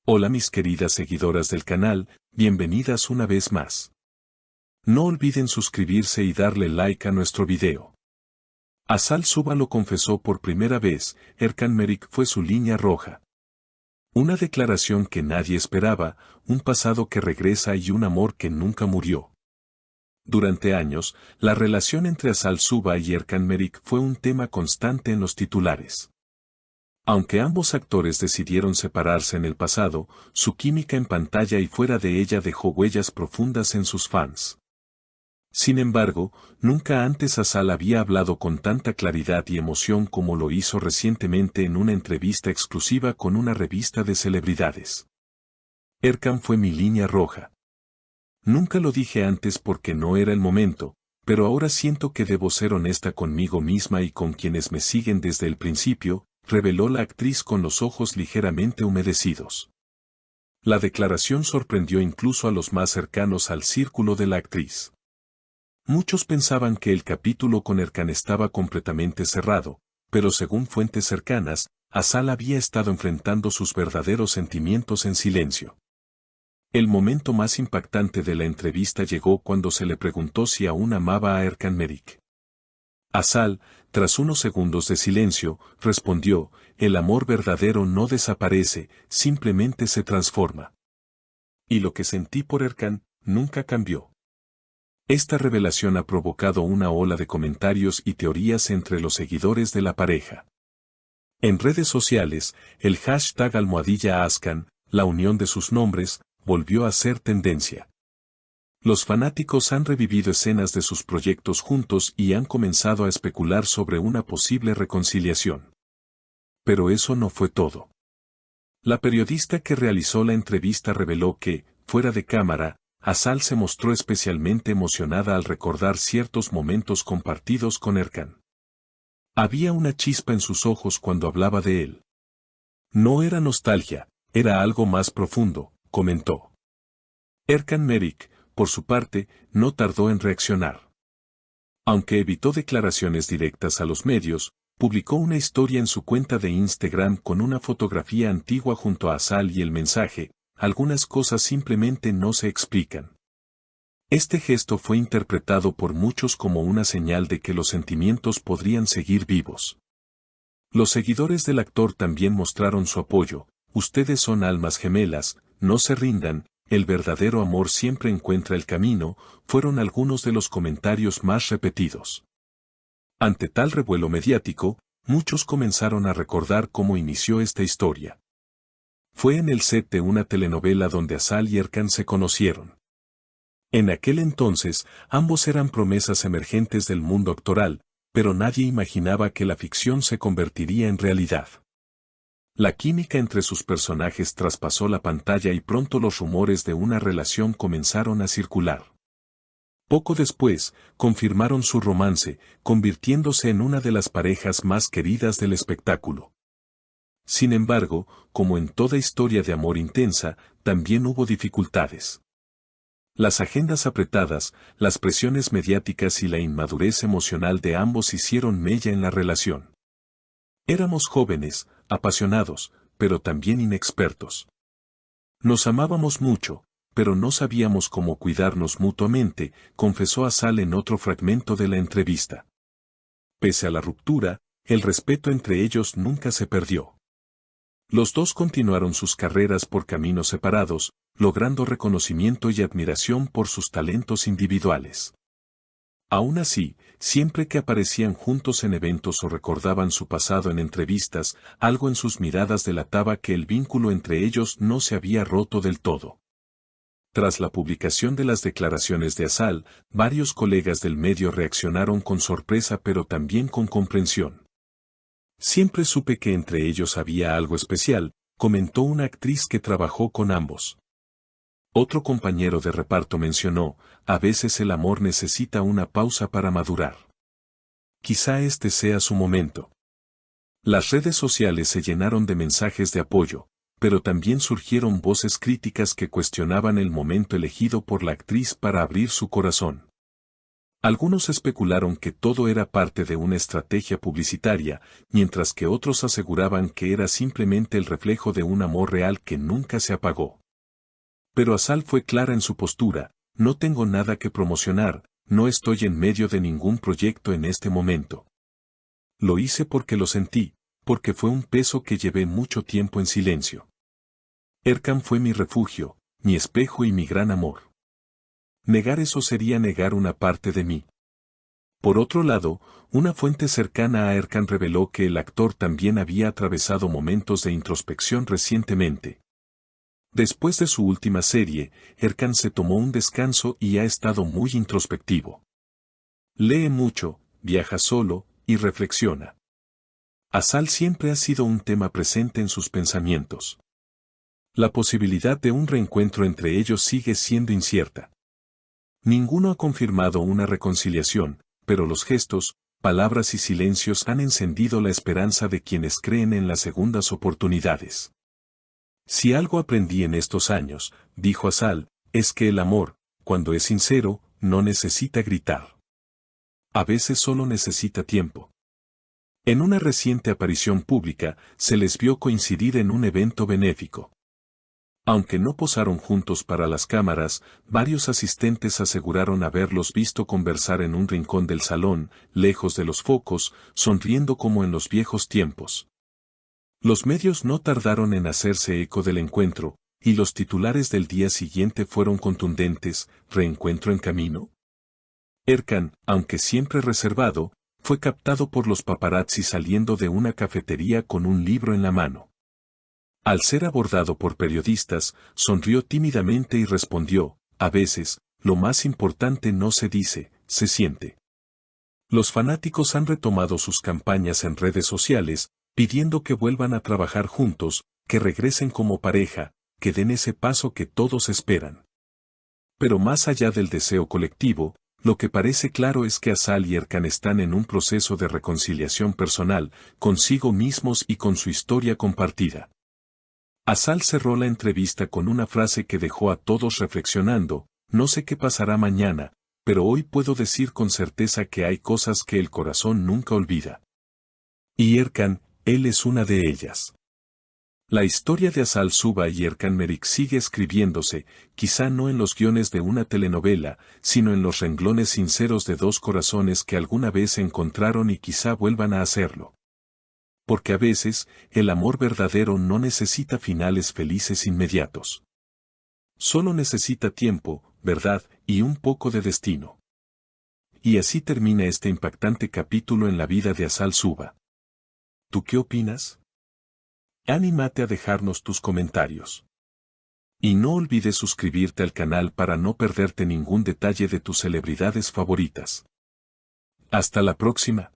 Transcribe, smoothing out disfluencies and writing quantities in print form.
Hola mis queridas seguidoras del canal, bienvenidas una vez más. No olviden suscribirse y darle like a nuestro video. Azal Suba lo confesó por primera vez, Erkan Merik fue su línea roja. Una declaración que nadie esperaba, un pasado que regresa y un amor que nunca murió. Durante años, la relación entre Azal Suba y Erkan Merik fue un tema constante en los titulares. Aunque ambos actores decidieron separarse en el pasado, su química en pantalla y fuera de ella dejó huellas profundas en sus fans. Sin embargo, nunca antes Azal había hablado con tanta claridad y emoción como lo hizo recientemente en una entrevista exclusiva con una revista de celebridades. Erkan fue mi línea roja. Nunca lo dije antes porque no era el momento, pero ahora siento que debo ser honesta conmigo misma y con quienes me siguen desde el principio, reveló la actriz con los ojos ligeramente humedecidos. La declaración sorprendió incluso a los más cercanos al círculo de la actriz. Muchos pensaban que el capítulo con Erkan estaba completamente cerrado, pero según fuentes cercanas, Azal había estado enfrentando sus verdaderos sentimientos en silencio. El momento más impactante de la entrevista llegó cuando se le preguntó si aún amaba a Erkan Merik. Azal, tras unos segundos de silencio, respondió, el amor verdadero no desaparece, simplemente se transforma. Y lo que sentí por Erkan, nunca cambió. Esta revelación ha provocado una ola de comentarios y teorías entre los seguidores de la pareja. En redes sociales, el hashtag #Azkan, la unión de sus nombres, volvió a ser tendencia. Los fanáticos han revivido escenas de sus proyectos juntos y han comenzado a especular sobre una posible reconciliación. Pero eso no fue todo. La periodista que realizó la entrevista reveló que, fuera de cámara, Azal se mostró especialmente emocionada al recordar ciertos momentos compartidos con Erkan. Había una chispa en sus ojos cuando hablaba de él. No era nostalgia, era algo más profundo, comentó. Erkan Merik, por su parte, no tardó en reaccionar. Aunque evitó declaraciones directas a los medios, publicó una historia en su cuenta de Instagram con una fotografía antigua junto a Azal y el mensaje, algunas cosas simplemente no se explican. Este gesto fue interpretado por muchos como una señal de que los sentimientos podrían seguir vivos. Los seguidores del actor también mostraron su apoyo, ustedes son almas gemelas, no se rindan, el verdadero amor siempre encuentra el camino, fueron algunos de los comentarios más repetidos. Ante tal revuelo mediático, muchos comenzaron a recordar cómo inició esta historia. Fue en el set de una telenovela donde Azal y Erkan se conocieron. En aquel entonces, ambos eran promesas emergentes del mundo actoral, pero nadie imaginaba que la ficción se convertiría en realidad. La química entre sus personajes traspasó la pantalla y pronto los rumores de una relación comenzaron a circular. Poco después, confirmaron su romance, convirtiéndose en una de las parejas más queridas del espectáculo. Sin embargo, como en toda historia de amor intensa, también hubo dificultades. Las agendas apretadas, las presiones mediáticas y la inmadurez emocional de ambos hicieron mella en la relación. Éramos jóvenes, apasionados, pero también inexpertos. Nos amábamos mucho, pero no sabíamos cómo cuidarnos mutuamente, confesó Azal en otro fragmento de la entrevista. Pese a la ruptura, el respeto entre ellos nunca se perdió. Los dos continuaron sus carreras por caminos separados, logrando reconocimiento y admiración por sus talentos individuales. Aún así, siempre que aparecían juntos en eventos o recordaban su pasado en entrevistas, algo en sus miradas delataba que el vínculo entre ellos no se había roto del todo. Tras la publicación de las declaraciones de Azal, varios colegas del medio reaccionaron con sorpresa pero también con comprensión. Siempre supe que entre ellos había algo especial, comentó una actriz que trabajó con ambos. Otro compañero de reparto mencionó, a veces el amor necesita una pausa para madurar. Quizá este sea su momento. Las redes sociales se llenaron de mensajes de apoyo, pero también surgieron voces críticas que cuestionaban el momento elegido por la actriz para abrir su corazón. Algunos especularon que todo era parte de una estrategia publicitaria, mientras que otros aseguraban que era simplemente el reflejo de un amor real que nunca se apagó. Pero Azal fue clara en su postura: no tengo nada que promocionar, no estoy en medio de ningún proyecto en este momento. Lo hice porque lo sentí, porque fue un peso que llevé mucho tiempo en silencio. Erkan fue mi refugio, mi espejo y mi gran amor. Negar eso sería negar una parte de mí. Por otro lado, una fuente cercana a Erkan reveló que el actor también había atravesado momentos de introspección recientemente. Después de su última serie, Erkan se tomó un descanso y ha estado muy introspectivo. Lee mucho, viaja solo, y reflexiona. Azal siempre ha sido un tema presente en sus pensamientos. La posibilidad de un reencuentro entre ellos sigue siendo incierta. Ninguno ha confirmado una reconciliación, pero los gestos, palabras y silencios han encendido la esperanza de quienes creen en las segundas oportunidades. Si algo aprendí en estos años, dijo Azal, es que el amor, cuando es sincero, no necesita gritar. A veces solo necesita tiempo. En una reciente aparición pública, se les vio coincidir en un evento benéfico. Aunque no posaron juntos para las cámaras, varios asistentes aseguraron haberlos visto conversar en un rincón del salón, lejos de los focos, sonriendo como en los viejos tiempos. Los medios no tardaron en hacerse eco del encuentro, y los titulares del día siguiente fueron contundentes: ¿reencuentro en camino? Erkan, aunque siempre reservado, fue captado por los paparazzi saliendo de una cafetería con un libro en la mano. Al ser abordado por periodistas, sonrió tímidamente y respondió: a veces, lo más importante no se dice, se siente. Los fanáticos han retomado sus campañas en redes sociales, pidiendo que vuelvan a trabajar juntos, que regresen como pareja, que den ese paso que todos esperan. Pero más allá del deseo colectivo, lo que parece claro es que Azal y Erkan están en un proceso de reconciliación personal, consigo mismos y con su historia compartida. Azal cerró la entrevista con una frase que dejó a todos reflexionando: no sé qué pasará mañana, pero hoy puedo decir con certeza que hay cosas que el corazón nunca olvida. Y Erkan, él es una de ellas. La historia de Azal Suba y Erkan Meriç sigue escribiéndose, quizá no en los guiones de una telenovela, sino en los renglones sinceros de dos corazones que alguna vez se encontraron y quizá vuelvan a hacerlo. Porque a veces, el amor verdadero no necesita finales felices inmediatos. Solo necesita tiempo, verdad, y un poco de destino. Y así termina este impactante capítulo en la vida de Azal Suba. ¿Tú qué opinas? Anímate a dejarnos tus comentarios. Y no olvides suscribirte al canal para no perderte ningún detalle de tus celebridades favoritas. Hasta la próxima.